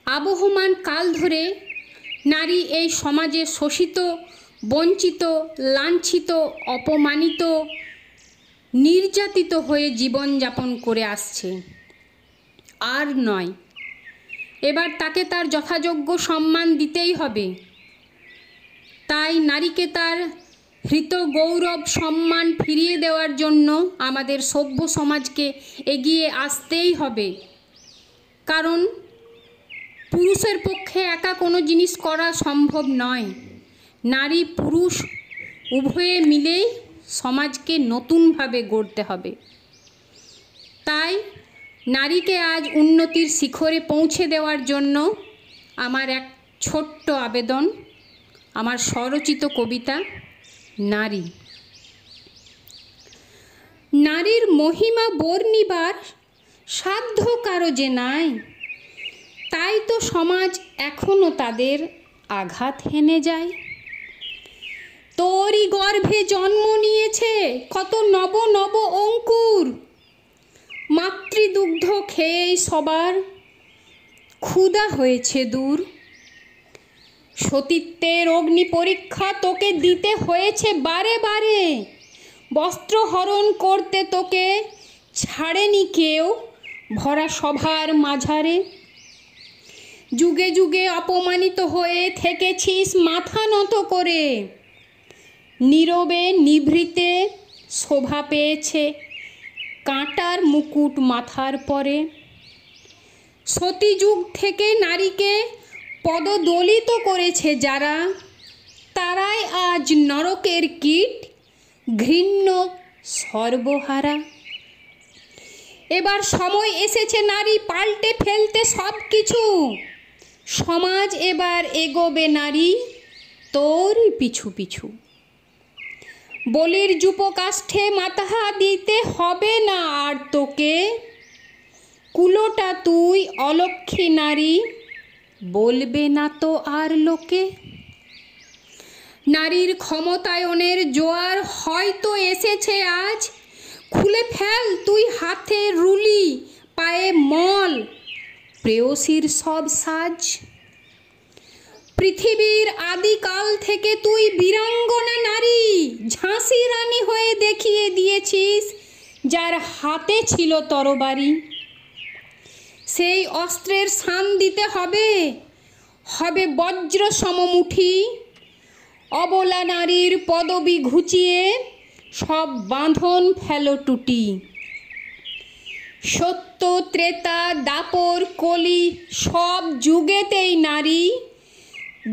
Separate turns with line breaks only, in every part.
আবহমান কাল ধরে নারী এই সমাজে শোষিত, বঞ্চিত, লাঞ্ছিত, অপমানিত, নির্যাতিত হয়ে জীবনযাপন করে আসছে। আর নয়, এবার তাকে তার যথাযোগ্য সম্মান দিতেই হবে। তাই নারীকে তার হৃত গৌরব সম্মান ফিরিয়ে দেওয়ার জন্য আমাদের সভ্য সমাজকে এগিয়ে আসতেই হবে। কারণ পুরুষের পক্ষে একা কোনো জিনিস করা সম্ভব নয়। নারী পুরুষ উভয়ে মিলেই সমাজকে নতুনভাবে গড়তে হবে। তাই নারীকে আজ উন্নতির শিখরে পৌঁছে দেওয়ার জন্য আমার এক ছোট্ট আবেদন, আমার স্বরচিত কবিতা নারী। নারীর মহিমা বর্ণিবার সাধ্য কারো যে নাই, তাই তো সমাজ এখনো তাদের আঘাত হেনে যায়। তোরই গর্ভে জন্ম নিয়েছে কত নব নব অঙ্কুর, মাতৃদুগ্ধ খেয়েই সবার ক্ষুধা হয়েছে দূর। সতীত্বের অগ্নি পরীক্ষা তোকে দিতে হয়েছে বারে বারে, বস্ত্রহরণ করতে তোকে ছাড়েনি কেউ ভরা সভার মাঝারে। যুগে যুগে অপমানিত হয়ে থেকেছিস মাথা নত করে, নীরবে নিভৃতে শোভা পেয়েছে কাঁটার মুকুট মাথার পরে। সতীযুগ থেকে নারীকে পদদলিত করেছে যারা, তারাই আজ নরকের কীট, ঘৃণ্য সর্বহারা। এবার সময় এসেছে নারী পাল্টে ফেলতে সব কিছু, সমাজ এবার এগোবে নারী তোরই পিছু পিছু। বলির যূপকাষ্ঠে মাথা দিতে হবে না আর তোকে, কুলোটা তুই অলক্ষ্মী নারী বলবে না তো আর লোকে। নারীর ক্ষমতায়নের জোয়ার হয়তো এসেছে আজ, খুলে ফেল তুই হাতে রুলি পায়ে মল, প্রেয়সীর সব সাজ। পৃথিবীর আদিকাল থেকে তুই বীরাঙ্গনা নারী, ঝাঁসি রানী হয়ে দেখিয়ে দিয়েছিস যার হাতে ছিল তরবারি। সেই অস্ত্রের শান দিতে হবে, হবে বজ্র সমমুঠি। অবলা নারীর পদবি ঘুচিয়ে সব বাঁধন ফেলো টুটি। সত্য ত্রেতা দাপর কলি সব যুগেতেই নারী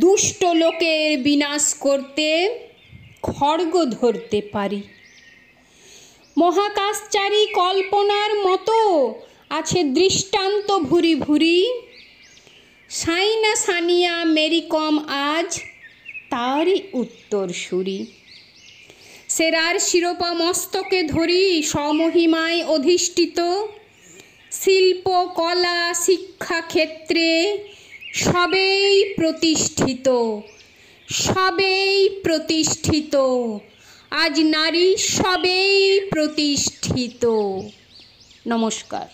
দুষ্ট লোকের বিনাশ করতে খড়গ ধরতে পারি। মহাকাশচারী কল্পনার মতো আছে দৃষ্টান্ত ভুরি ভুরি, সাইনা সানিয়া মেরি কম আজ তারই উত্তরসূরি। সেরার শিরোপা মস্তকে ধরি স্বমহিমায় অধিষ্ঠিত, শিল্প কলা শিক্ষা ক্ষেত্রে সবেই প্রতিষ্ঠিত, সবেই প্রতিষ্ঠিত। আজ নারী সবেই প্রতিষ্ঠিত। নমস্কার।